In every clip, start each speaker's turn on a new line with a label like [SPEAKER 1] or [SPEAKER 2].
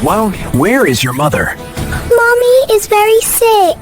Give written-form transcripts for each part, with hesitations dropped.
[SPEAKER 1] Well, where is your mother?
[SPEAKER 2] Mommy is very sick.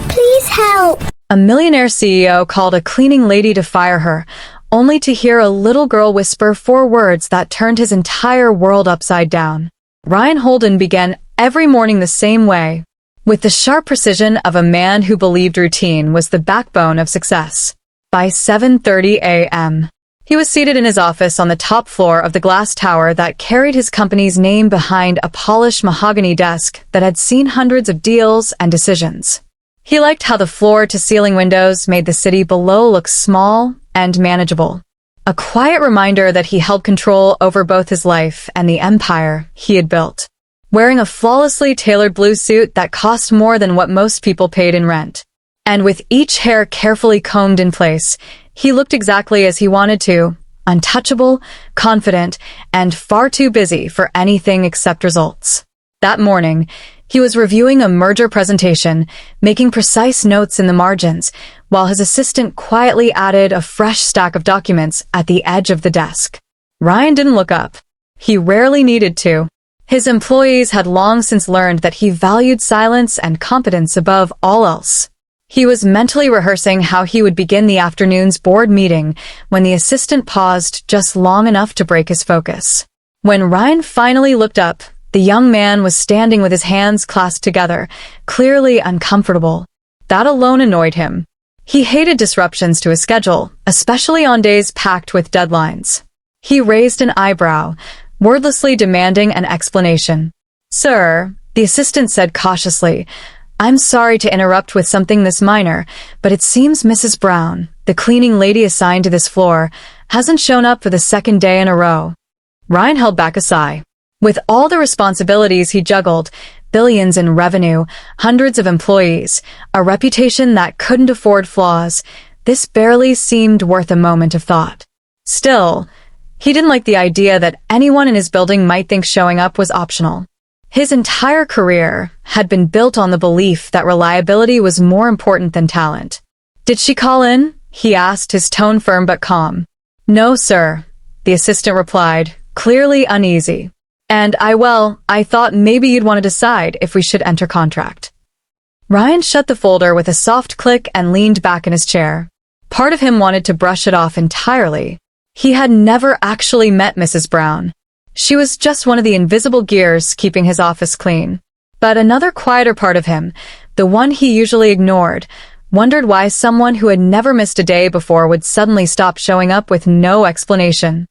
[SPEAKER 2] Please help.
[SPEAKER 3] A millionaire CEO called a cleaning lady to fire her, only to hear a little girl whisper 4 words that turned his entire world upside down. Ryan Holden began every morning the same way, with the sharp precision of a man who believed routine was the backbone of success. By 7:30 a.m., he was seated in his office on the top floor of the glass tower that carried his company's name behind a polished mahogany desk that had seen hundreds of deals and decisions. He liked how the floor-to-ceiling windows made the city below look small and manageable, a quiet reminder that he held control over both his life and the empire he had built. Wearing a flawlessly tailored blue suit that cost more than what most people paid in rent, and with each hair carefully combed in place, he looked exactly as he wanted to, untouchable, confident, and far too busy for anything except results. That morning, he was reviewing a merger presentation, making precise notes in the margins, while his assistant quietly added a fresh stack of documents at the edge of the desk. Ryan didn't look up. He rarely needed to. His employees had long since learned that he valued silence and competence above all else. He was mentally rehearsing how he would begin the afternoon's board meeting when the assistant paused just long enough to break his focus. When Ryan finally looked up, the young man was standing with his hands clasped together, clearly uncomfortable. That alone annoyed him. He hated disruptions to his schedule, especially on days packed with deadlines. He raised an eyebrow, wordlessly demanding an explanation. "Sir," the assistant said cautiously, "I'm sorry to interrupt with something this minor, but it seems Mrs. Brown, the cleaning lady assigned to this floor, hasn't shown up for the 2nd day in a row." Ryan held back a sigh. With all the responsibilities he juggled, billions in revenue, hundreds of employees, a reputation that couldn't afford flaws, this barely seemed worth a moment of thought. Still, he didn't like the idea that anyone in his building might think showing up was optional. His entire career had been built on the belief that reliability was more important than talent. "Did she call in?" he asked, his tone firm but calm. "No, sir," the assistant replied, clearly uneasy. "And I thought maybe you'd want to decide if we should enter contract." Ryan shut the folder with a soft click and leaned back in his chair. Part of him wanted to brush it off entirely. He had never actually met Mrs. Brown. She was just one of the invisible gears keeping his office clean. But another quieter part of him, the one he usually ignored, wondered why someone who had never missed a day before would suddenly stop showing up with no explanation.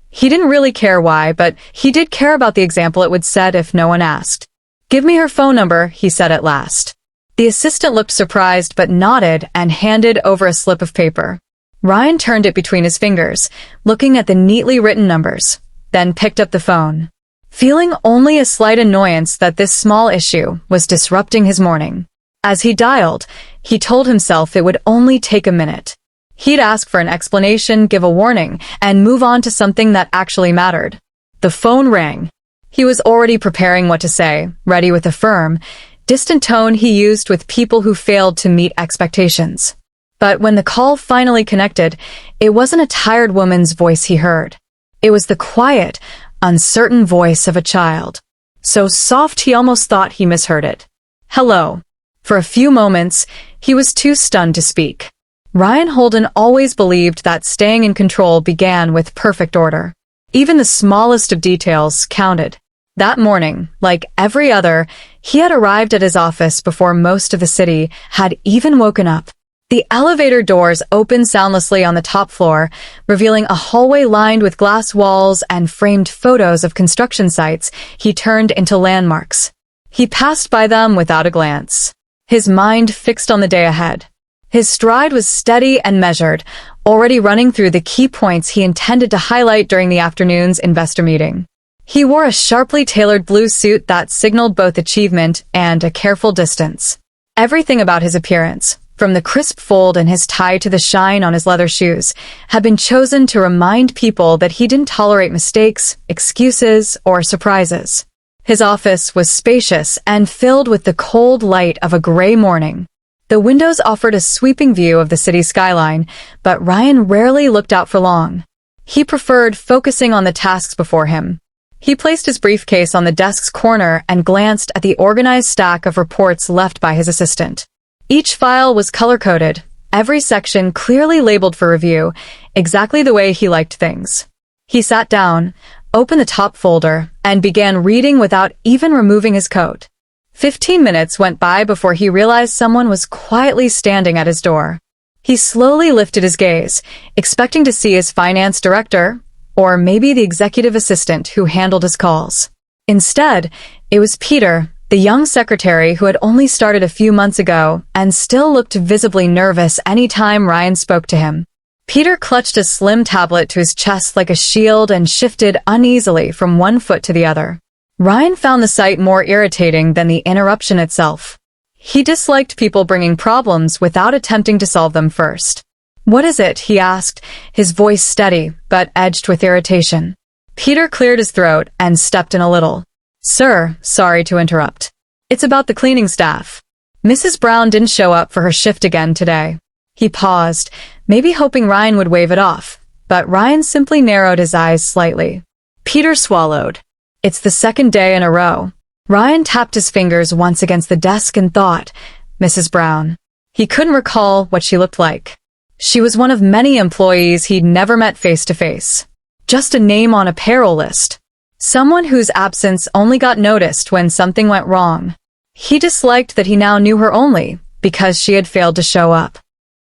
[SPEAKER 3] He didn't really care why, but he did care about the example it would set if no one asked. "Give me her phone number," he said at last. The assistant looked surprised but nodded and handed over a slip of paper. Ryan turned it between his fingers, looking at the neatly written numbers, then picked up the phone, feeling only a slight annoyance that this small issue was disrupting his morning. As he dialed, he told himself it would only take a minute. He'd ask for an explanation, give a warning, and move on to something that actually mattered. The phone rang. He was already preparing what to say, ready with a firm, distant tone he used with people who failed to meet expectations. But when the call finally connected, it wasn't a tired woman's voice he heard. It was the quiet, uncertain voice of a child. So soft he almost thought he misheard it. "Hello." For a few moments, he was too stunned to speak. Ryan Holden always believed that staying in control began with perfect order. Even the smallest of details counted. That morning, like every other, he had arrived at his office before most of the city had even woken up. The elevator doors opened soundlessly on the top floor, revealing a hallway lined with glass walls and framed photos of construction sites he turned into landmarks. He passed by them without a glance, his mind fixed on the day ahead. His stride was steady and measured, already running through the key points he intended to highlight during the afternoon's investor meeting. He wore a sharply tailored blue suit that signaled both achievement and a careful distance. Everything about his appearance, from the crisp fold in his tie to the shine on his leather shoes, had been chosen to remind people that he didn't tolerate mistakes, excuses, or surprises. His office was spacious and filled with the cold light of a gray morning. The windows offered a sweeping view of the city skyline, but Ryan rarely looked out for long. He preferred focusing on the tasks before him. He placed his briefcase on the desk's corner and glanced at the organized stack of reports left by his assistant. Each file was color-coded, every section clearly labeled for review, exactly the way he liked things. He sat down, opened the top folder, and began reading without even removing his coat. 15 minutes went by before he realized someone was quietly standing at his door. He slowly lifted his gaze, expecting to see his finance director, or maybe the executive assistant who handled his calls. Instead, it was Peter, the young secretary who had only started a few months ago and still looked visibly nervous any time Ryan spoke to him. Peter clutched a slim tablet to his chest like a shield and shifted uneasily from one foot to the other. Ryan found the sight more irritating than the interruption itself. He disliked people bringing problems without attempting to solve them first. "What is it?" he asked, his voice steady but edged with irritation. Peter cleared his throat and stepped in a little. "Sir, sorry to interrupt. It's about the cleaning staff. Mrs. Brown didn't show up for her shift again today." He paused, maybe hoping Ryan would wave it off, but Ryan simply narrowed his eyes slightly. Peter swallowed. It's the second day in a row. Ryan tapped his fingers once against the desk and thought, Mrs. Brown. He couldn't recall what she looked like. She was one of many employees he'd never met face to face. Just a name on a payroll list. Someone whose absence only got noticed when something went wrong. He disliked that he now knew her only because she had failed to show up.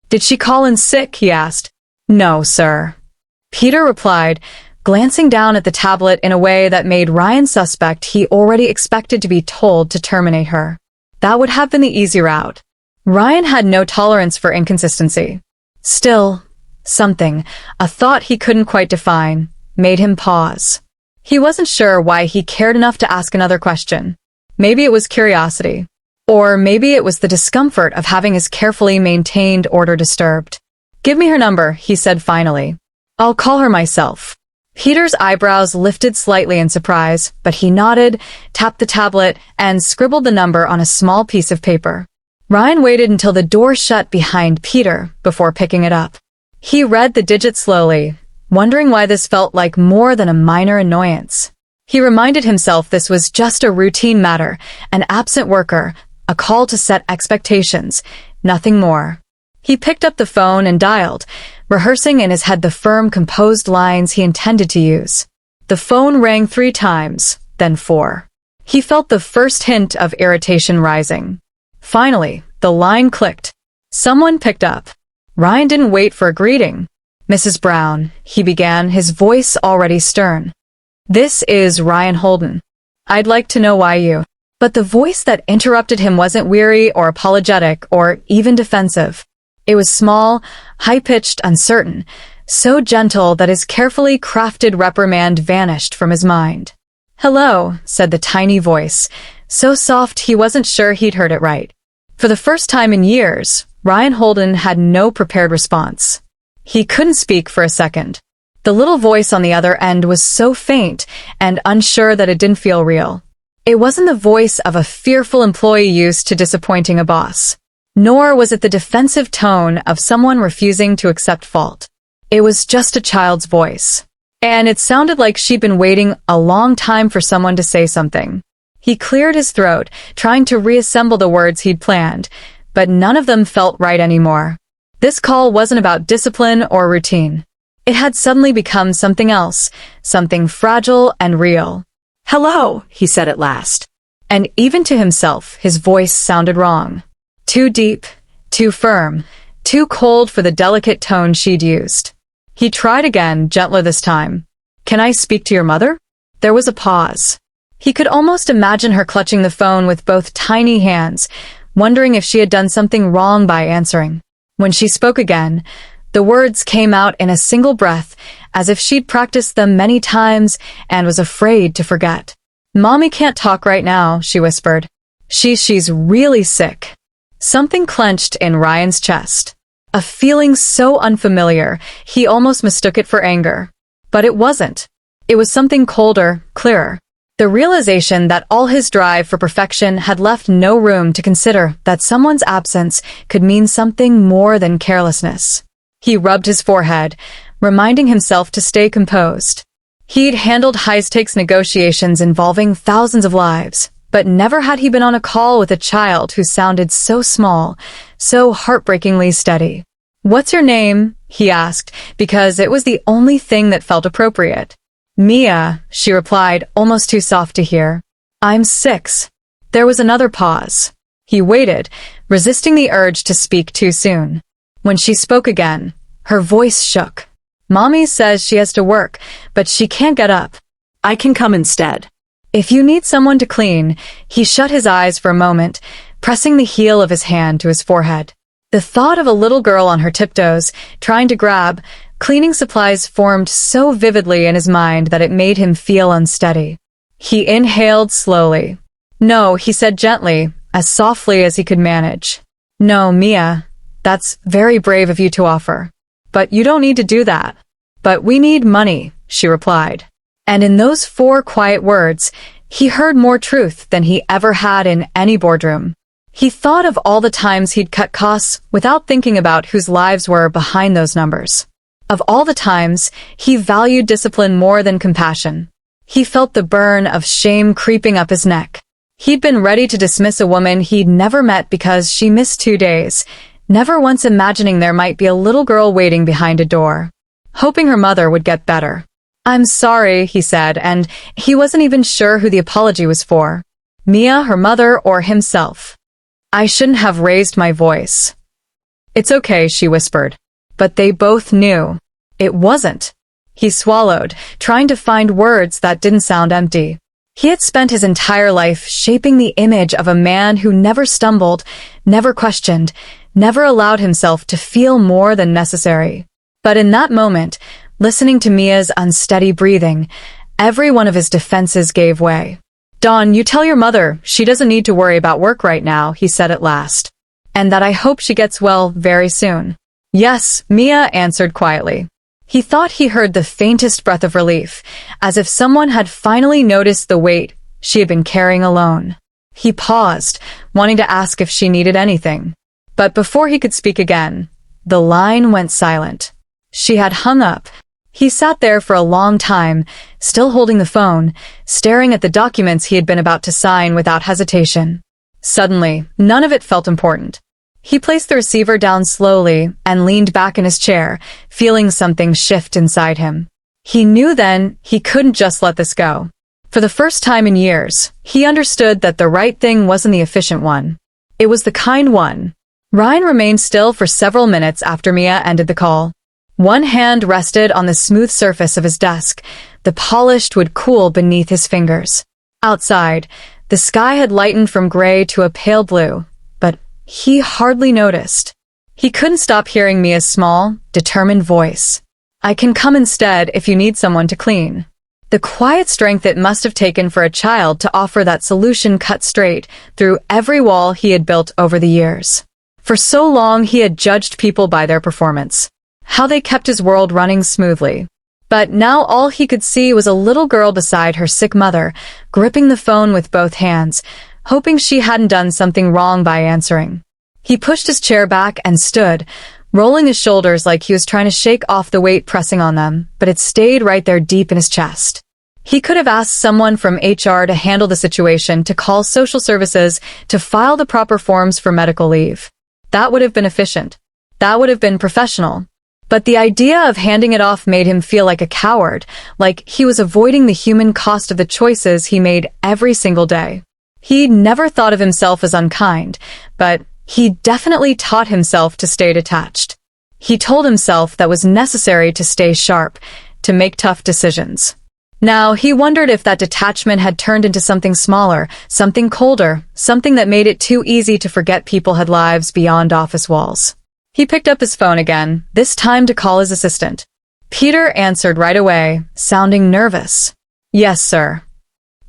[SPEAKER 3] "Did she call in sick?" he asked. "No, sir." Peter replied, glancing down at the tablet in a way that made Ryan suspect he already expected to be told to terminate her. That would have been the easy route. Ryan had no tolerance for inconsistency. Still, something, a thought he couldn't quite define, made him pause. He wasn't sure why he cared enough to ask another question. Maybe it was curiosity. Or maybe it was the discomfort of having his carefully maintained order disturbed. "Give me her number," he said finally. "I'll call her myself." Peter's eyebrows lifted slightly in surprise, but he nodded, tapped the tablet, and scribbled the number on a small piece of paper. Ryan waited until the door shut behind Peter before picking it up. He read the digits slowly, wondering why this felt like more than a minor annoyance. He reminded himself this was just a routine matter, an absent worker, a call to set expectations, nothing more. He picked up the phone and dialed, rehearsing in his head the firm, composed lines he intended to use. The phone rang 3 times, then 4. He felt the first hint of irritation rising. Finally, the line clicked. Someone picked up. Ryan didn't wait for a greeting. "Mrs. Brown," he began, his voice already stern. "This is Ryan Holden. I'd like to know why you—" But the voice that interrupted him wasn't weary or apologetic or even defensive. It was small, high-pitched, uncertain, so gentle that his carefully crafted reprimand vanished from his mind. "Hello," said the tiny voice, so soft he wasn't sure he'd heard it right. For the first time in years, Ryan Holden had no prepared response. He couldn't speak for a second. The little voice on the other end was so faint and unsure that it didn't feel real. It wasn't the voice of a fearful employee used to disappointing a boss. Nor was it the defensive tone of someone refusing to accept fault. It was just a child's voice. And it sounded like she'd been waiting a long time for someone to say something. He cleared his throat, trying to reassemble the words he'd planned, but none of them felt right anymore. This call wasn't about discipline or routine. It had suddenly become something else, something fragile and real. "Hello," he said at last. And even to himself, his voice sounded wrong. Too deep, too firm, too cold for the delicate tone she'd used. He tried again, gentler this time. "Can I speak to your mother?" There was a pause. He could almost imagine her clutching the phone with both tiny hands, wondering if she had done something wrong by answering. When she spoke again, the words came out in a single breath, as if she'd practiced them many times and was afraid to forget. "Mommy can't talk right now," she whispered. She's really sick." Something clenched in Ryan's chest. A feeling so unfamiliar, he almost mistook it for anger. But it wasn't. It was something colder, clearer. The realization that all his drive for perfection had left no room to consider that someone's absence could mean something more than carelessness. He rubbed his forehead, reminding himself to stay composed. He'd handled high-stakes negotiations involving thousands of lives, but never had he been on a call with a child who sounded so small, so heartbreakingly steady. "What's your name?" he asked, because it was the only thing that felt appropriate. "Mia," she replied, almost too soft to hear. "I'm 6. There was another pause. He waited, resisting the urge to speak too soon. When she spoke again, her voice shook. "Mommy says she has to work, but she can't get up. I can come instead. If you need someone to clean." He shut his eyes for a moment, pressing the heel of his hand to his forehead. The thought of a little girl on her tiptoes, trying to grab cleaning supplies formed so vividly in his mind that it made him feel unsteady. He inhaled slowly. "No," he said gently, as softly as he could manage. "No, Mia, that's very brave of you to offer. But you don't need to do that." "But we need money," she replied. And in those 4 quiet words, he heard more truth than he ever had in any boardroom. He thought of all the times he'd cut costs without thinking about whose lives were behind those numbers. Of all the times he valued discipline more than compassion. He felt the burn of shame creeping up his neck. He'd been ready to dismiss a woman he'd never met because she missed 2 days, never once imagining there might be a little girl waiting behind a door, hoping her mother would get better. "I'm sorry," he said, and he wasn't even sure who the apology was for. Mia, her mother, or himself. "I shouldn't have raised my voice." "It's okay," she whispered. But they both knew. It wasn't. He swallowed, trying to find words that didn't sound empty. He had spent his entire life shaping the image of a man who never stumbled, never questioned, never allowed himself to feel more than necessary. But in that moment, listening to Mia's unsteady breathing, every one of his defenses gave way. "Dawn, you tell your mother she doesn't need to worry about work right now," he said at last. "And that I hope she gets well very soon." "Yes," Mia answered quietly. He thought he heard the faintest breath of relief, as if someone had finally noticed the weight she had been carrying alone. He paused, wanting to ask if she needed anything. But before he could speak again, the line went silent. She had hung up. He sat there for a long time, still holding the phone, staring at the documents he had been about to sign without hesitation. Suddenly, none of it felt important. He placed the receiver down slowly and leaned back in his chair, feeling something shift inside him. He knew then he couldn't just let this go. For the first time in years, he understood that the right thing wasn't the efficient one. It was the kind one. Ryan remained still for several minutes after Mia ended the call. One hand rested on the smooth surface of his desk, the polished wood cool beneath his fingers. Outside, the sky had lightened from gray to a pale blue, but he hardly noticed. He couldn't stop hearing Mia's small, determined voice. "I can come instead if you need someone to clean." The quiet strength it must have taken for a child to offer that solution cut straight through every wall he had built over the years. For so long he had judged people by their performance, how they kept his world running smoothly. But now all he could see was a little girl beside her sick mother, gripping the phone with both hands, hoping she hadn't done something wrong by answering. He pushed his chair back and stood, rolling his shoulders like he was trying to shake off the weight pressing on them, but it stayed right there deep in his chest. He could have asked someone from HR to handle the situation, to call social services, to file the proper forms for medical leave. That would have been efficient. That would have been professional. But the idea of handing it off made him feel like a coward, like he was avoiding the human cost of the choices he made every single day. He'd never thought of himself as unkind, but he definitely taught himself to stay detached. He told himself that was necessary to stay sharp, to make tough decisions. Now, he wondered if that detachment had turned into something smaller, something colder, something that made it too easy to forget people had lives beyond office walls. He picked up his phone again, this time to call his assistant. Peter answered right away, sounding nervous. "Yes, sir."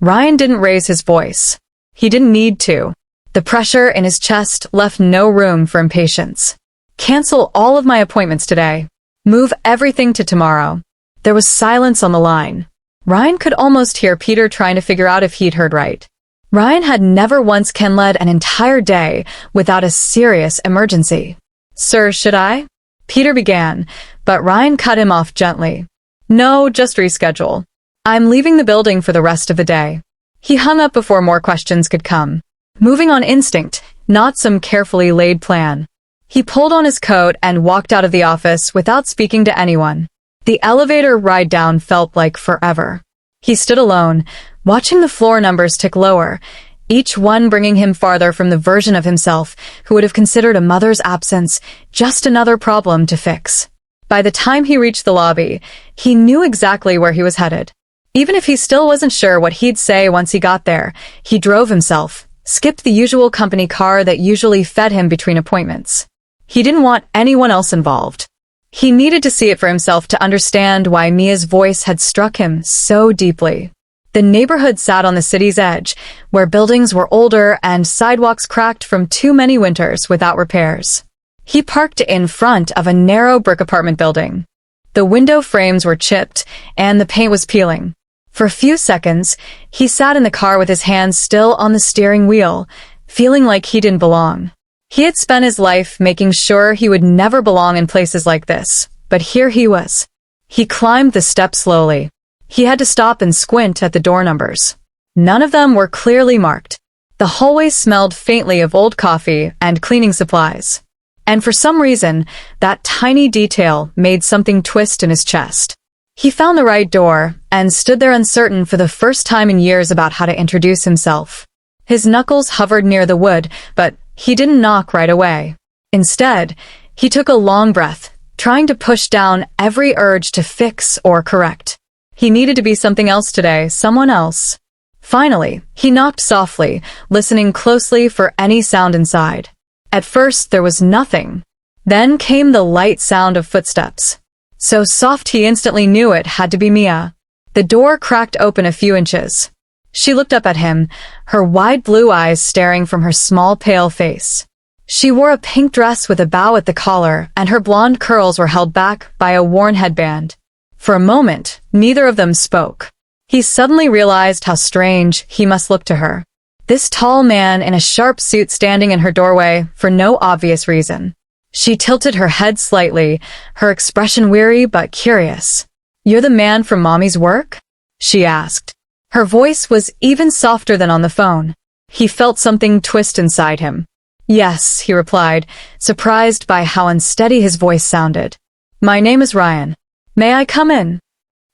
[SPEAKER 3] Ryan didn't raise his voice. He didn't need to. The pressure in his chest left no room for impatience. "Cancel all of my appointments today. Move everything to tomorrow." There was silence on the line. Ryan could almost hear Peter trying to figure out if he'd heard right. Ryan had never once led an entire day without a serious emergency. "Sir, should I?" Peter began, but Ryan cut him off gently. "No, just reschedule." I'm leaving the building for the rest of the day. He hung up before more questions could come. Moving on instinct, not some carefully laid plan. He pulled on his coat and walked out of the office without speaking to anyone. The elevator ride down felt like forever. He stood alone, watching the floor numbers tick lower, each one bringing him farther from the version of himself who would have considered a mother's absence just another problem to fix. By the time he reached the lobby, he knew exactly where he was headed. Even if he still wasn't sure what he'd say once he got there, he drove himself, skipped the usual company car that usually fed him between appointments. He didn't want anyone else involved. He needed to see it for himself to understand why Mia's voice had struck him so deeply. The neighborhood sat on the city's edge, where buildings were older and sidewalks cracked from too many winters without repairs. He parked in front of a narrow brick apartment building. The window frames were chipped, and the paint was peeling. For a few seconds, he sat in the car with his hands still on the steering wheel, feeling like he didn't belong. He had spent his life making sure he would never belong in places like this, but here he was. He climbed the steps slowly. He had to stop and squint at the door numbers. None of them were clearly marked. The hallways smelled faintly of old coffee and cleaning supplies. And for some reason, that tiny detail made something twist in his chest. He found the right door and stood there uncertain for the first time in years about how to introduce himself. His knuckles hovered near the wood, but he didn't knock right away. Instead, he took a long breath, trying to push down every urge to fix or correct. He needed to be something else today, someone else. Finally, he knocked softly, listening closely for any sound inside. At first, there was nothing. Then came the light sound of footsteps. So soft he instantly knew it had to be Mia. The door cracked open a few inches. She looked up at him, her wide blue eyes staring from her small pale face. She wore a pink dress with a bow at the collar, and her blonde curls were held back by a worn headband. For a moment, neither of them spoke. He suddenly realized how strange he must look to her. This tall man in a sharp suit standing in her doorway for no obvious reason. She tilted her head slightly, her expression weary but curious. "You're the man from Mommy's work?" she asked. Her voice was even softer than on the phone. He felt something twist inside him. "Yes," he replied, surprised by how unsteady his voice sounded. "My name is Ryan. May I come in?"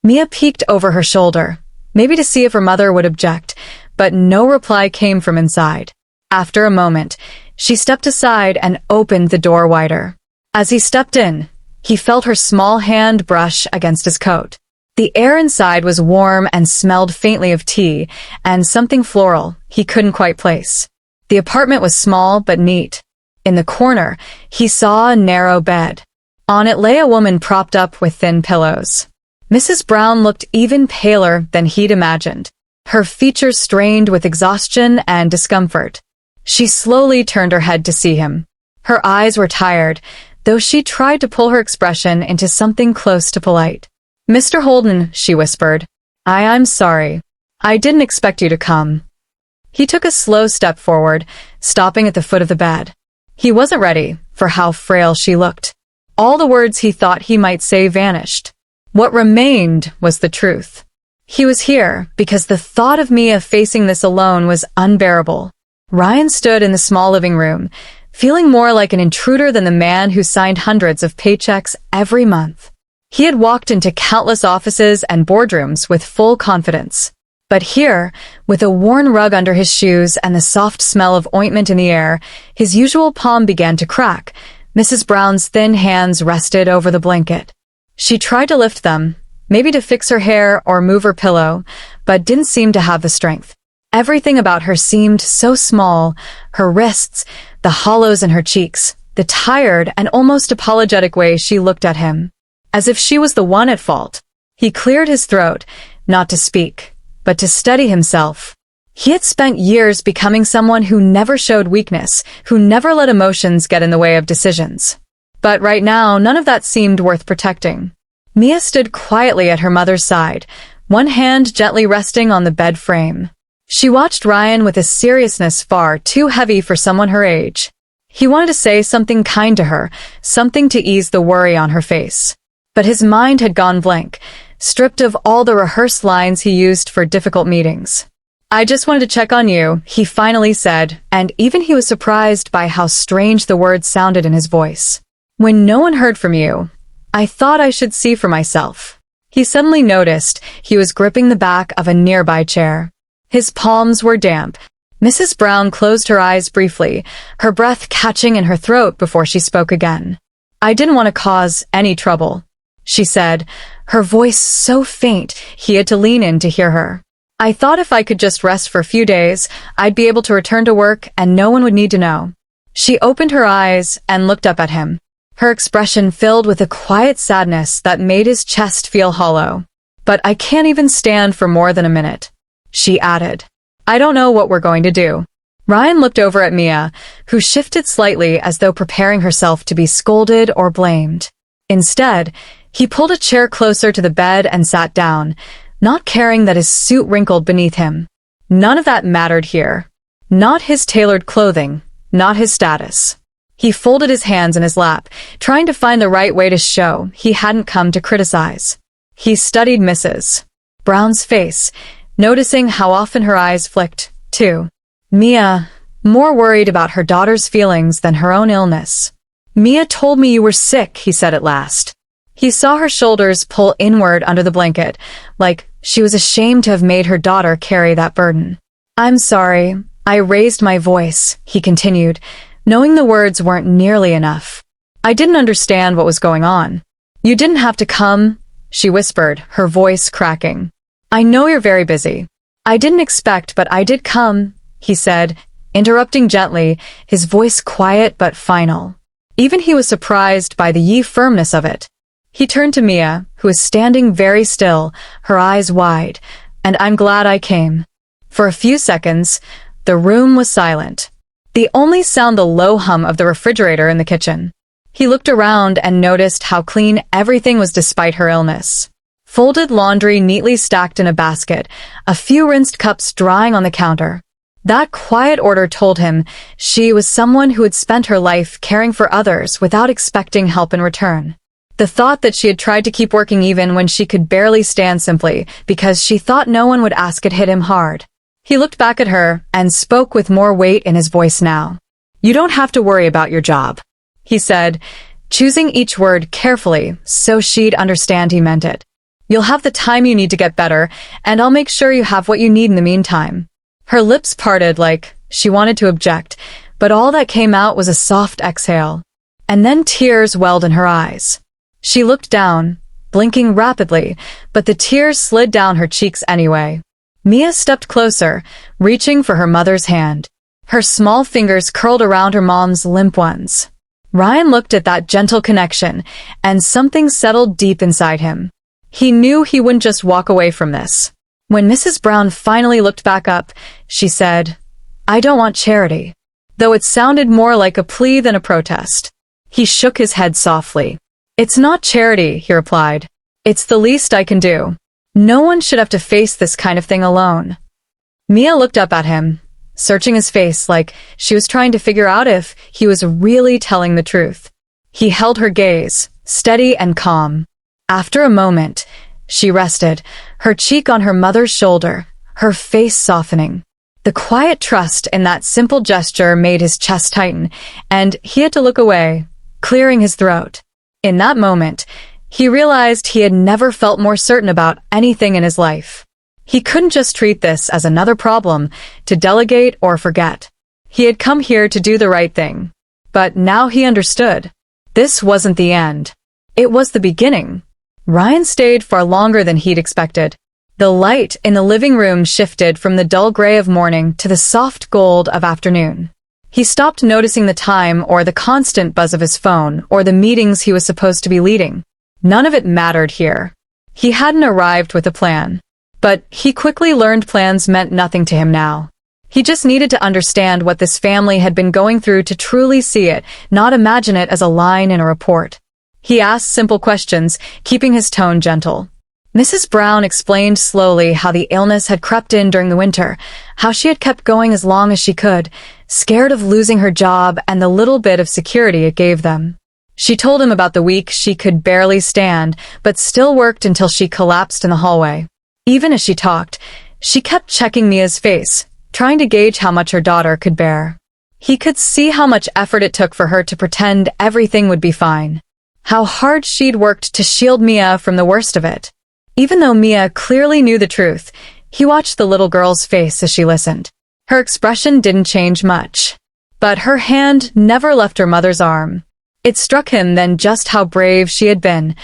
[SPEAKER 3] Mia peeked over her shoulder, maybe to see if her mother would object, but no reply came from inside. After a moment, she stepped aside and opened the door wider. As he stepped in, he felt her small hand brush against his coat. The air inside was warm and smelled faintly of tea and something floral he couldn't quite place. The apartment was small but neat. In the corner, he saw a narrow bed. On it lay a woman propped up with thin pillows. Mrs. Brown looked even paler than he'd imagined, her features strained with exhaustion and discomfort. She slowly turned her head to see him. Her eyes were tired, though she tried to pull her expression into something close to polite. "Mr. Holden," she whispered. I'm sorry. I didn't expect you to come." He took a slow step forward, stopping at the foot of the bed. He wasn't ready for how frail she looked. All the words he thought he might say vanished. What remained was the truth. He was here because the thought of Mia facing this alone was unbearable. Ryan stood in the small living room, feeling more like an intruder than the man who signed hundreds of paychecks every month. He had walked into countless offices and boardrooms with full confidence. But here, with a worn rug under his shoes and the soft smell of ointment in the air, his usual palm began to crack. Mrs. Brown's thin hands rested over the blanket. She tried to lift them, maybe to fix her hair or move her pillow, but didn't seem to have the strength. Everything about her seemed so small, her wrists, the hollows in her cheeks, the tired and almost apologetic way she looked at him, as if she was the one at fault. He cleared his throat, not to speak, but to steady himself. He had spent years becoming someone who never showed weakness, who never let emotions get in the way of decisions. But right now, none of that seemed worth protecting. Mia stood quietly at her mother's side, one hand gently resting on the bed frame. She watched Ryan with a seriousness far too heavy for someone her age. He wanted to say something kind to her, something to ease the worry on her face. But his mind had gone blank, stripped of all the rehearsed lines he used for difficult meetings. "I just wanted to check on you," he finally said, and even he was surprised by how strange the words sounded in his voice. "When no one heard from you, I thought I should see for myself." He suddenly noticed he was gripping the back of a nearby chair. His palms were damp. Mrs. Brown closed her eyes briefly, her breath catching in her throat before she spoke again. "I didn't want to cause any trouble," she said, her voice so faint he had to lean in to hear her. "I thought if I could just rest for a few days, I'd be able to return to work and no one would need to know." She opened her eyes and looked up at him, her expression filled with a quiet sadness that made his chest feel hollow. "But I can't even stand for more than a minute," she added. "I don't know what we're going to do." Ryan looked over at Mia, who shifted slightly as though preparing herself to be scolded or blamed. Instead, he pulled a chair closer to the bed and sat down, not caring that his suit wrinkled beneath him. None of that mattered here. Not his tailored clothing, not his status. He folded his hands in his lap, trying to find the right way to show he hadn't come to criticize. He studied Mrs. Brown's face, noticing how often her eyes flicked, too. Mia, more worried about her daughter's feelings than her own illness. "Mia told me you were sick," he said at last. He saw her shoulders pull inward under the blanket, like she was ashamed to have made her daughter carry that burden. "I'm sorry, I raised my voice," he continued, knowing the words weren't nearly enough. "I didn't understand what was going on." "You didn't have to come," she whispered, her voice cracking. "I know you're very busy." "I didn't expect, but I did come," he said, interrupting gently, his voice quiet but final. Even he was surprised by the firmness of it. He turned to Mia, who was standing very still, her eyes wide, "And I'm glad I came." For a few seconds, the room was silent. The only sound the low hum of the refrigerator in the kitchen. He looked around and noticed how clean everything was despite her illness. Folded laundry neatly stacked in a basket, a few rinsed cups drying on the counter. That quiet order told him she was someone who had spent her life caring for others without expecting help in return. The thought that she had tried to keep working even when she could barely stand simply because she thought no one would ask it hit him hard. He looked back at her and spoke with more weight in his voice now. "You don't have to worry about your job," he said, choosing each word carefully so she'd understand he meant it. "You'll have the time you need to get better, and I'll make sure you have what you need in the meantime." Her lips parted like she wanted to object, but all that came out was a soft exhale. And then tears welled in her eyes. She looked down, blinking rapidly, but the tears slid down her cheeks anyway. Mia stepped closer, reaching for her mother's hand. Her small fingers curled around her mom's limp ones. Ryan looked at that gentle connection, and something settled deep inside him. He knew he wouldn't just walk away from this. When Mrs. Brown finally looked back up, she said, "I don't want charity," though it sounded more like a plea than a protest. He shook his head softly. "It's not charity," he replied. "It's the least I can do. No one should have to face this kind of thing alone." Mia looked up at him, searching his face like she was trying to figure out if he was really telling the truth. He held her gaze, steady and calm. After a moment, she rested, her cheek on her mother's shoulder, her face softening. The quiet trust in that simple gesture made his chest tighten, and he had to look away, clearing his throat. In that moment, he realized he had never felt more certain about anything in his life. He couldn't just treat this as another problem to delegate or forget. He had come here to do the right thing. But now he understood. This wasn't the end. It was the beginning. Ryan stayed far longer than he'd expected. The light in the living room shifted from the dull gray of morning to the soft gold of afternoon. He stopped noticing the time or the constant buzz of his phone or the meetings he was supposed to be leading. None of it mattered here. He hadn't arrived with a plan. But he quickly learned plans meant nothing to him now. He just needed to understand what this family had been going through to truly see it, not imagine it as a line in a report. He asked simple questions, keeping his tone gentle. Mrs. Brown explained slowly how the illness had crept in during the winter, how she had kept going as long as she could, scared of losing her job and the little bit of security it gave them. She told him about the week she could barely stand, but still worked until she collapsed in the hallway. Even as she talked, she kept checking Mia's face, trying to gauge how much her daughter could bear. He could see how much effort it took for her to pretend everything would be fine. How hard she'd worked to shield Mia from the worst of it. Even though Mia clearly knew the truth, he watched the little girl's face as she listened. Her expression didn't change much. But her hand never left her mother's arm. It struck him then just how brave she had been,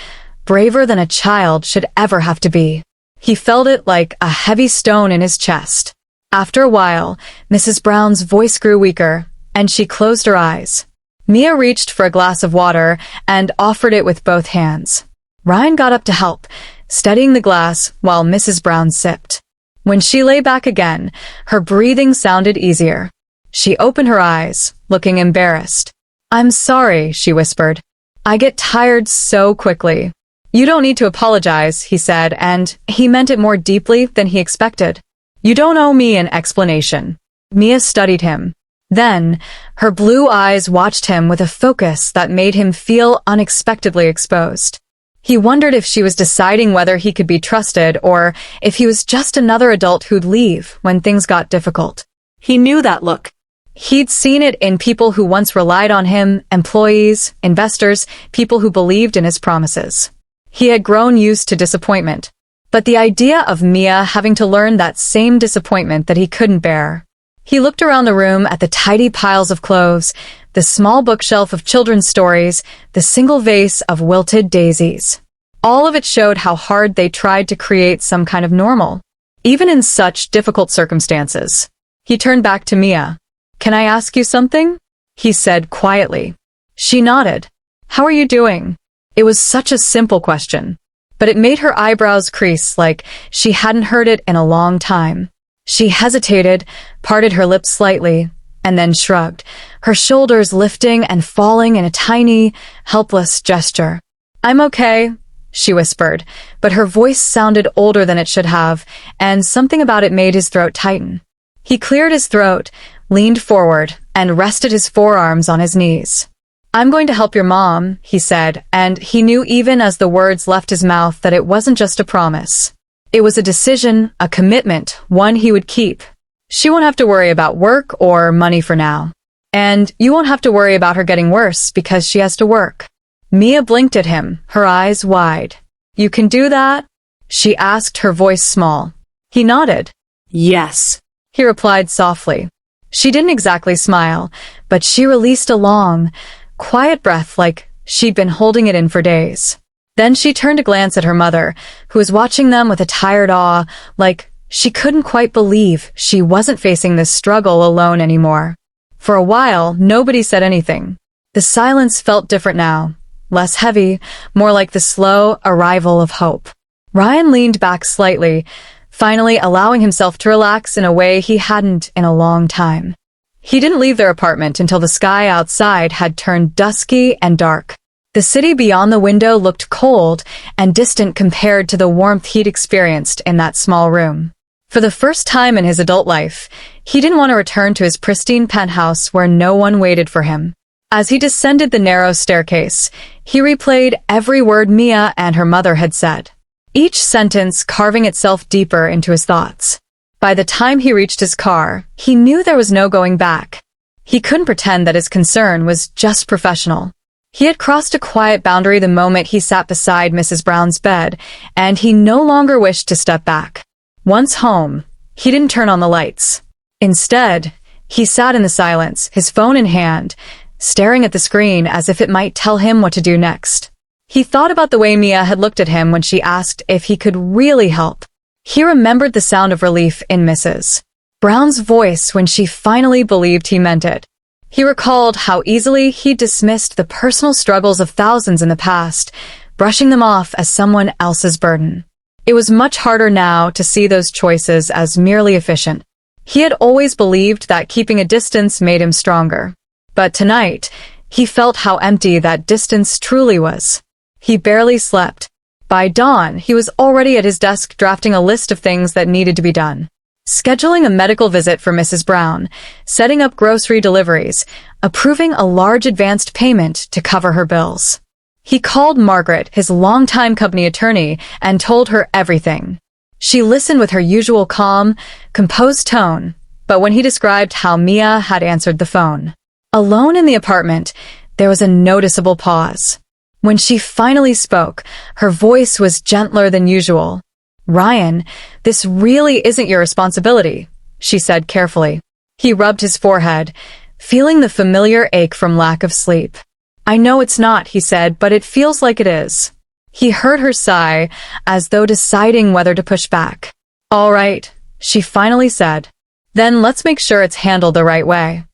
[SPEAKER 3] braver than a child should ever have to be. He felt it like a heavy stone in his chest. After a while, Mrs. Brown's voice grew weaker, and she closed her eyes. Mia reached for a glass of water and offered it with both hands. Ryan got up to help, steadying the glass while Mrs. Brown sipped. When she lay back again, her breathing sounded easier. She opened her eyes, looking embarrassed. "I'm sorry," she whispered. "I get tired so quickly." "You don't need to apologize," he said, and he meant it more deeply than he expected. "You don't owe me an explanation." Mia studied him. Then, her blue eyes watched him with a focus that made him feel unexpectedly exposed. He wondered if she was deciding whether he could be trusted or if he was just another adult who'd leave when things got difficult. He knew that look. He'd seen it in people who once relied on him, employees, investors, people who believed in his promises. He had grown used to disappointment. But the idea of Mia having to learn that same disappointment that he couldn't bear. He looked around the room at the tidy piles of clothes, the small bookshelf of children's stories, the single vase of wilted daisies. All of it showed how hard they tried to create some kind of normal, even in such difficult circumstances. He turned back to Mia. "Can I ask you something?" he said quietly. She nodded. "How are you doing?" It was such a simple question, but it made her eyebrows crease like she hadn't heard it in a long time. She hesitated, parted her lips slightly, and then shrugged, her shoulders lifting and falling in a tiny, helpless gesture. "I'm okay," she whispered, but her voice sounded older than it should have, and something about it made his throat tighten. He cleared his throat, leaned forward, and rested his forearms on his knees. "I'm going to help your mom," he said, and he knew even as the words left his mouth that it wasn't just a promise. It was a decision, a commitment, one he would keep. She won't have to worry about work or money for now. And you won't have to worry about her getting worse because she has to work. Mia blinked at him, her eyes wide. "You can do that?" she asked, her voice small. He nodded. "Yes," he replied softly. She didn't exactly smile, but she released a long, quiet breath like she'd been holding it in for days. Then she turned to glance at her mother, who was watching them with a tired awe, like she couldn't quite believe she wasn't facing this struggle alone anymore. For a while, nobody said anything. The silence felt different now, less heavy, more like the slow arrival of hope. Ryan leaned back slightly, finally allowing himself to relax in a way he hadn't in a long time. He didn't leave their apartment until the sky outside had turned dusky and dark. The city beyond the window looked cold and distant compared to the warmth he'd experienced in that small room. For the first time in his adult life, he didn't want to return to his pristine penthouse where no one waited for him. As he descended the narrow staircase, he replayed every word Mia and her mother had said, each sentence carving itself deeper into his thoughts. By the time he reached his car, he knew there was no going back. He couldn't pretend that his concern was just professional. He had crossed a quiet boundary the moment he sat beside Mrs. Brown's bed, and he no longer wished to step back. Once home, he didn't turn on the lights. Instead, he sat in the silence, his phone in hand, staring at the screen as if it might tell him what to do next. He thought about the way Mia had looked at him when she asked if he could really help. He remembered the sound of relief in Mrs. Brown's voice when she finally believed he meant it. He recalled how easily he dismissed the personal struggles of thousands in the past, brushing them off as someone else's burden. It was much harder now to see those choices as merely efficient. He had always believed that keeping a distance made him stronger. But tonight, he felt how empty that distance truly was. He barely slept. By dawn, he was already at his desk drafting a list of things that needed to be done. scheduling a medical visit for Mrs. Brown, setting up grocery deliveries, approving a large advanced payment to cover her bills. He called Margaret, his longtime company attorney, and told her everything. She listened with her usual calm, composed tone, but when he described how Mia had answered the phone, alone in the apartment, there was a noticeable pause. When she finally spoke, her voice was gentler than usual. "Ryan, this really isn't your responsibility," she said carefully. He rubbed his forehead, feeling the familiar ache from lack of sleep. "I know it's not," he said, "but it feels like it is." He heard her sigh, as though deciding whether to push back. "All right," she finally said. "Then let's make sure it's handled the right way."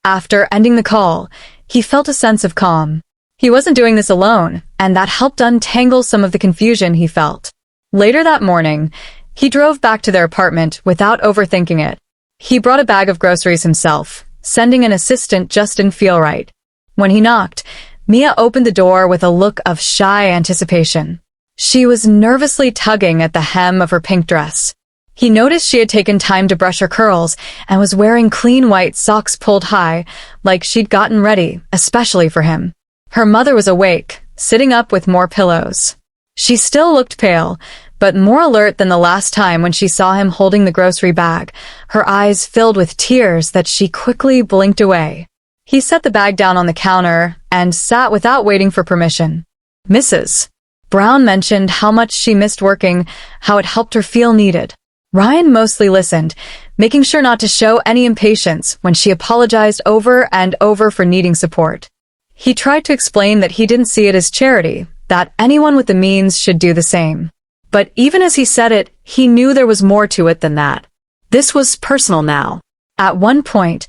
[SPEAKER 3] After ending the call, he felt a sense of calm. He wasn't doing this alone, and that helped untangle some of the confusion he felt. Later that morning, he drove back to their apartment without overthinking it. He brought a bag of groceries himself, sending an assistant just didn't feel right. When he knocked, Mia opened the door with a look of shy anticipation. She was nervously tugging at the hem of her pink dress. He noticed she had taken time to brush her curls and was wearing clean white socks pulled high, like she'd gotten ready, especially for him. Her mother was awake, sitting up with more pillows. She still looked pale, but more alert than the last time when she saw him holding the grocery bag, her eyes filled with tears that she quickly blinked away. He set the bag down on the counter and sat without waiting for permission. Mrs. Brown mentioned how much she missed working, how it helped her feel needed. Ryan mostly listened, making sure not to show any impatience when she apologized over and over for needing support. He tried to explain that he didn't see it as charity, that anyone with the means should do the same. But even as he said it, he knew there was more to it than that. This was personal now. At one point,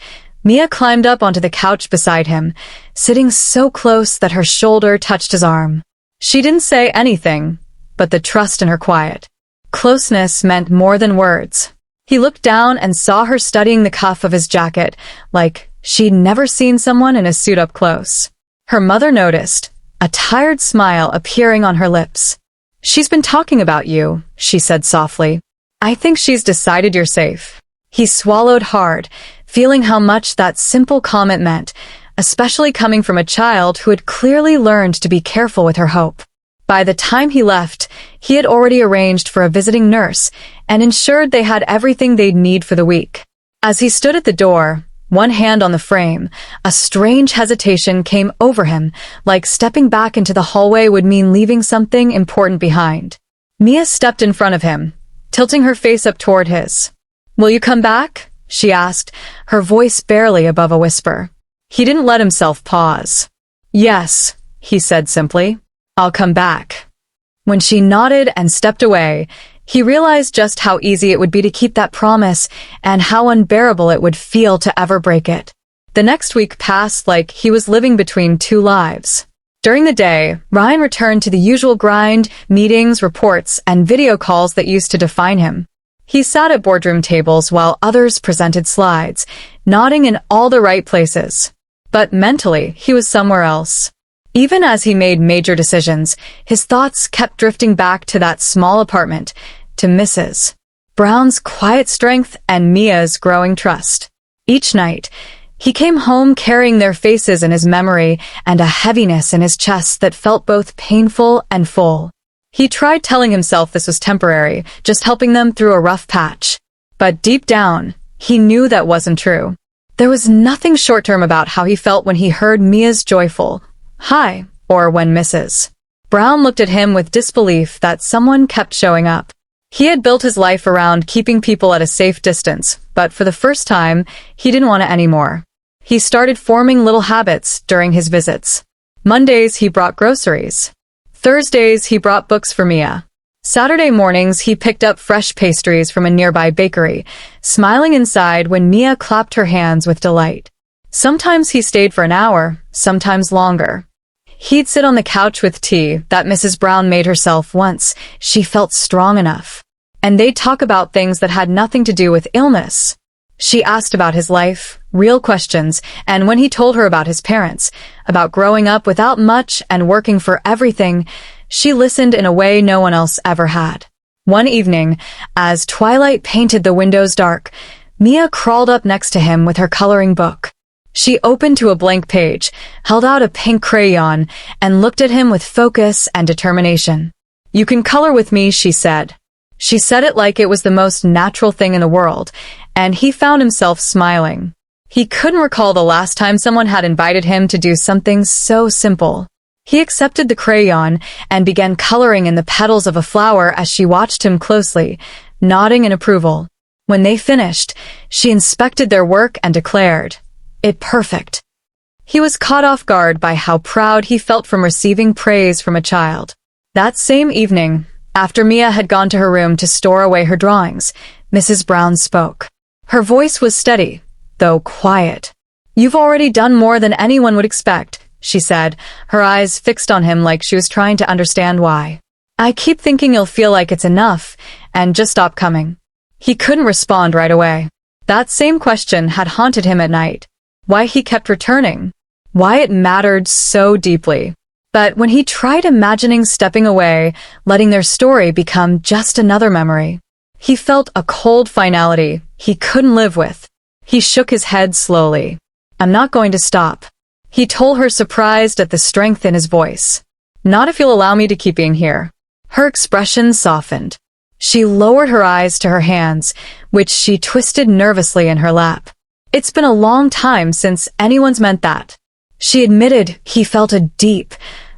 [SPEAKER 3] Mia climbed up onto the couch beside him, sitting so close that her shoulder touched his arm. She didn't say anything, but the trust in her quiet. Closeness meant more than words. He looked down and saw her studying the cuff of his jacket, like she'd never seen someone in a suit up close. Her mother noticed, a tired smile appearing on her lips. "She's been talking about you," she said softly. "I think she's decided you're safe." He swallowed hard, feeling how much that simple comment meant, especially coming from a child who had clearly learned to be careful with her hope. By the time he left, he had already arranged for a visiting nurse and ensured they had everything they'd need for the week. As he stood at the door, one hand on the frame, a strange hesitation came over him, like stepping back into the hallway would mean leaving something important behind. Mia stepped in front of him, tilting her face up toward his. "Will you come back?" she asked, her voice barely above a whisper. He didn't let himself pause. "Yes," he said simply. "I'll come back." When she nodded and stepped away, he realized just how easy it would be to keep that promise and how unbearable it would feel to ever break it. The next week passed like he was living between two lives. During the day, Ryan returned to the usual grind, meetings, reports, and video calls that used to define him. He sat at boardroom tables while others presented slides, nodding in all the right places. But mentally, he was somewhere else. Even as he made major decisions, his thoughts kept drifting back to that small apartment, to Mrs. Brown's quiet strength and Mia's growing trust. Each night, he came home carrying their faces in his memory and a heaviness in his chest that felt both painful and full. He tried telling himself this was temporary, just helping them through a rough patch. But deep down, he knew that wasn't true. There was nothing short-term about how he felt when he heard Mia's joyful "Hi," or when Mrs. Brown looked at him with disbelief that someone kept showing up. He had built his life around keeping people at a safe distance, but for the first time, he didn't want it anymore. He started forming little habits during his visits. Mondays, he brought groceries. Thursdays, he brought books for Mia. Saturday mornings, he picked up fresh pastries from a nearby bakery, smiling inside when Mia clapped her hands with delight. Sometimes he stayed for an hour, sometimes longer. He'd sit on the couch with tea that Mrs. Brown made herself once she felt strong enough. And they'd talk about things that had nothing to do with illness. She asked about his life, real questions, and when he told her about his parents, about growing up without much and working for everything, she listened in a way no one else ever had. One evening, as twilight painted the windows dark, Mia crawled up next to him with her coloring book. She opened to a blank page, held out a pink crayon, and looked at him with focus and determination. "You can color with me," she said. She said it like it was the most natural thing in the world, and he found himself smiling. He couldn't recall the last time someone had invited him to do something so simple. He accepted the crayon and began coloring in the petals of a flower as she watched him closely, nodding in approval. When they finished, she inspected their work and declared, "It perfect." He was caught off guard by how proud he felt from receiving praise from a child. That same evening, after Mia had gone to her room to store away her drawings, Mrs. Brown spoke. Her voice was steady, though quiet. "You've already done more than anyone would expect," she said, her eyes fixed on him like she was trying to understand why. "I keep thinking you'll feel like it's enough, and just stop coming." He couldn't respond right away. That same question had haunted him at night. Why he kept returning. Why it mattered so deeply. But when he tried imagining stepping away, letting their story become just another memory, he felt a cold finality he couldn't live with. He shook his head slowly. "I'm not going to stop," he told her, surprised at the strength in his voice. "Not if you'll allow me to keep being here." Her expression softened. She lowered her eyes to her hands, which she twisted nervously in her lap. "It's been a long time since anyone's meant that." She admitted he felt a deep,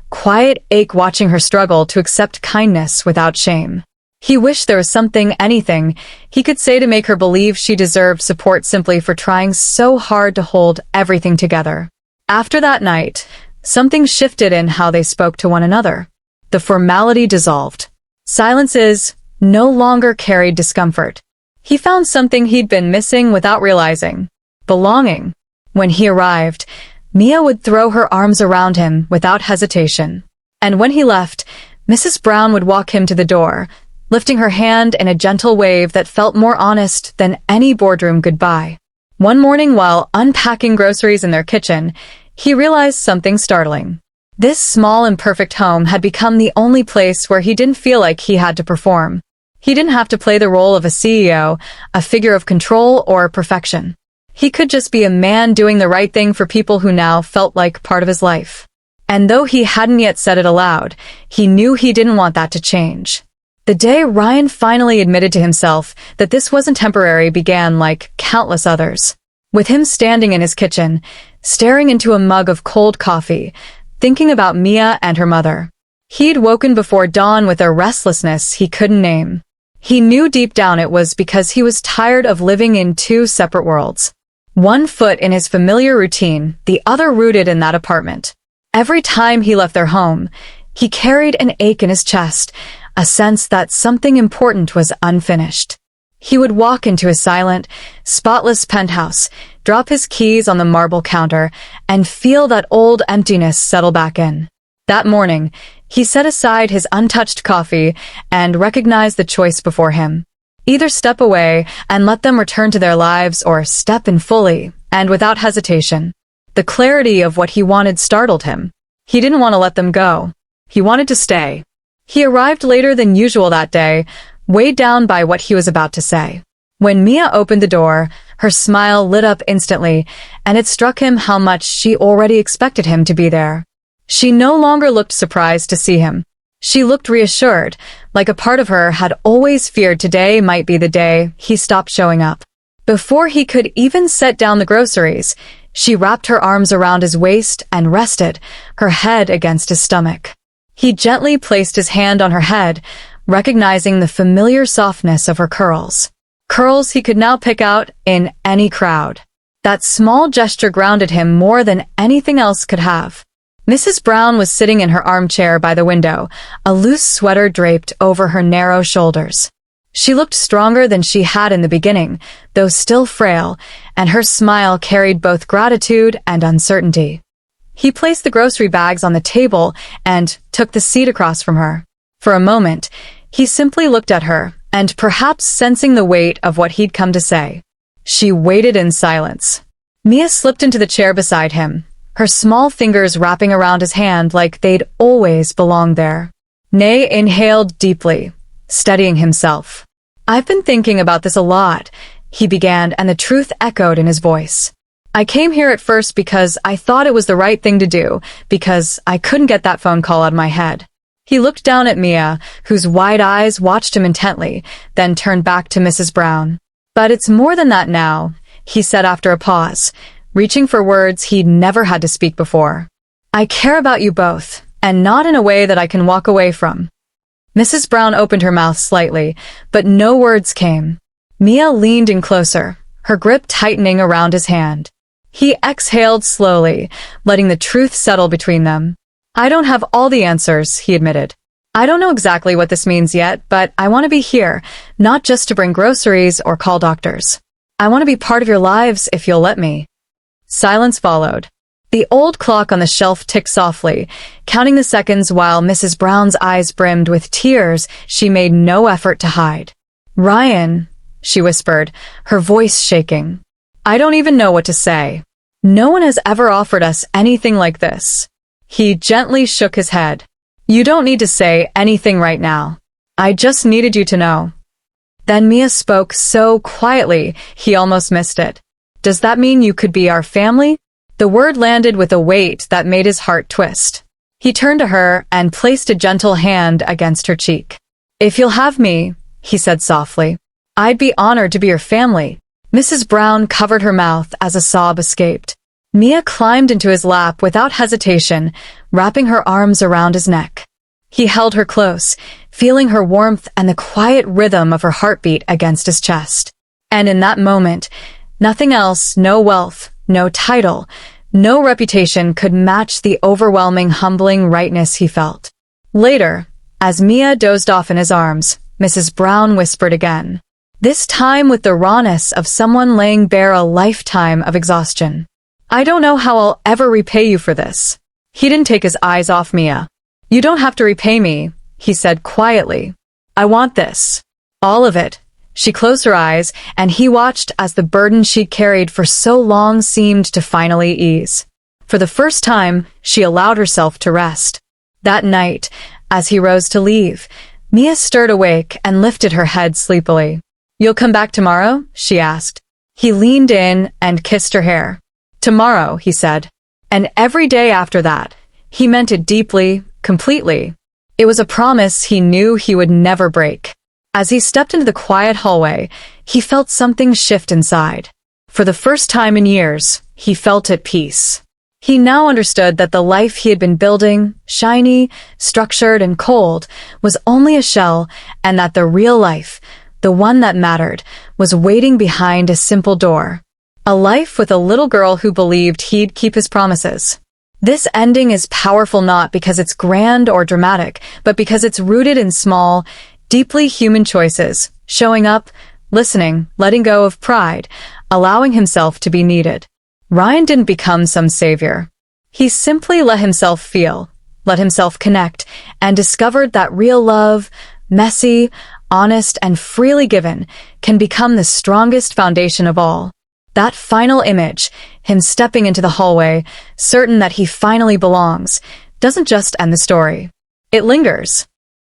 [SPEAKER 3] quiet ache watching her struggle to accept kindness without shame. He wished there was something, anything, he could say to make her believe she deserved support simply for trying so hard to hold everything together. After that night, something shifted in how they spoke to one another. The formality dissolved. Silences no longer carried discomfort. He found something he'd been missing without realizing. Belonging. When he arrived, Mia would throw her arms around him without hesitation. And when he left, Mrs. Brown would walk him to the door, lifting her hand in a gentle wave that felt more honest than any boardroom goodbye. One morning while unpacking groceries in their kitchen, he realized something startling. This small imperfect home had become the only place where he didn't feel like he had to perform. He didn't have to play the role of a CEO, a figure of control, or perfection. He could just be a man doing the right thing for people who now felt like part of his life. And though he hadn't yet said it aloud, he knew he didn't want that to change. The day Ryan finally admitted to himself that this wasn't temporary began like countless others. With him standing in his kitchen, staring into a mug of cold coffee, thinking about Mia and her mother. He'd woken before dawn with a restlessness he couldn't name. He knew deep down it was because he was tired of living in two separate worlds. One foot in his familiar routine, the other rooted in that apartment. Every time he left their home, he carried an ache in his chest, a sense that something important was unfinished. He would walk into his silent, spotless penthouse, drop his keys on the marble counter, and feel that old emptiness settle back in. That morning, he set aside his untouched coffee and recognized the choice before him. Either step away and let them return to their lives, or step in fully, and without hesitation. The clarity of what he wanted startled him. He didn't want to let them go. He wanted to stay. He arrived later than usual that day, weighed down by what he was about to say. When Mia opened the door, her smile lit up instantly, and it struck him how much she already expected him to be there. She no longer looked surprised to see him. She looked reassured, like a part of her had always feared today might be the day he stopped showing up. Before he could even set down the groceries, she wrapped her arms around his waist and rested, her head against his stomach. He gently placed his hand on her head, recognizing the familiar softness of her curls. Curls he could now pick out in any crowd. That small gesture grounded him more than anything else could have. Mrs. Brown was sitting in her armchair by the window, a loose sweater draped over her narrow shoulders. She looked stronger than she had in the beginning, though still frail, and her smile carried both gratitude and uncertainty. He placed the grocery bags on the table and took the seat across from her. For a moment, he simply looked at her, and perhaps sensing the weight of what he'd come to say. She waited in silence. Mia slipped into the chair beside him, her small fingers wrapping around his hand like they'd always belonged there. Nay inhaled deeply, steadying himself. "I've been thinking about this a lot," he began, and the truth echoed in his voice. "I came here at first because I thought it was the right thing to do, because I couldn't get that phone call out of my head." He looked down at Mia, whose wide eyes watched him intently, then turned back to Mrs. Brown. "But it's more than that now," he said after a pause, reaching for words he'd never had to speak before. "I care about you both, and not in a way that I can walk away from." Mrs. Brown opened her mouth slightly, but no words came. Mia leaned in closer, her grip tightening around his hand. He exhaled slowly, letting the truth settle between them. "I don't have all the answers," he admitted. "I don't know exactly what this means yet, but I want to be here, not just to bring groceries or call doctors. I want to be part of your lives if you'll let me." Silence followed. The old clock on the shelf ticked softly, counting the seconds while Mrs. Brown's eyes brimmed with tears she made no effort to hide. "Ryan," she whispered, her voice shaking. "I don't even know what to say. No one has ever offered us anything like this." He gently shook his head. "You don't need to say anything right now. I just needed you to know." Then Mia spoke so quietly, he almost missed it. "Does that mean you could be our family?" The word landed with a weight that made his heart twist. He turned to her and placed a gentle hand against her cheek. "If you'll have me," he said softly, "I'd be honored to be your family." Mrs. Brown covered her mouth as a sob escaped. Mia climbed into his lap without hesitation, wrapping her arms around his neck. He held her close, feeling her warmth and the quiet rhythm of her heartbeat against his chest. And in that moment, nothing else, no wealth, no title, no reputation could match the overwhelming, humbling rightness he felt. Later, as Mia dozed off in his arms, Mrs. Brown whispered again, this time with the rawness of someone laying bare a lifetime of exhaustion. "I don't know how I'll ever repay you for this." He didn't take his eyes off Mia. "You don't have to repay me," he said quietly. "I want this. All of it." She closed her eyes, and he watched as the burden she'd carried for so long seemed to finally ease. For the first time, she allowed herself to rest. That night, as he rose to leave, Mia stirred awake and lifted her head sleepily. "You'll come back tomorrow?" she asked. He leaned in and kissed her hair. "Tomorrow," he said. And every day after that, he meant it deeply, completely. It was a promise he knew he would never break. As he stepped into the quiet hallway, he felt something shift inside. For the first time in years, he felt at peace. He now understood that the life he had been building, shiny, structured, and cold, was only a shell, and that the real life, the one that mattered, was waiting behind a simple door. A life with a little girl who believed he'd keep his promises. This ending is powerful not because it's grand or dramatic, but because it's rooted in small, deeply human choices, showing up, listening, letting go of pride, allowing himself to be needed. Ryan didn't become some savior. He simply let himself feel, let himself connect, and discovered that real love, messy, honest, and freely given, can become the strongest foundation of all. That final image, him stepping into the hallway, certain that he finally belongs, doesn't just end the story. It lingers.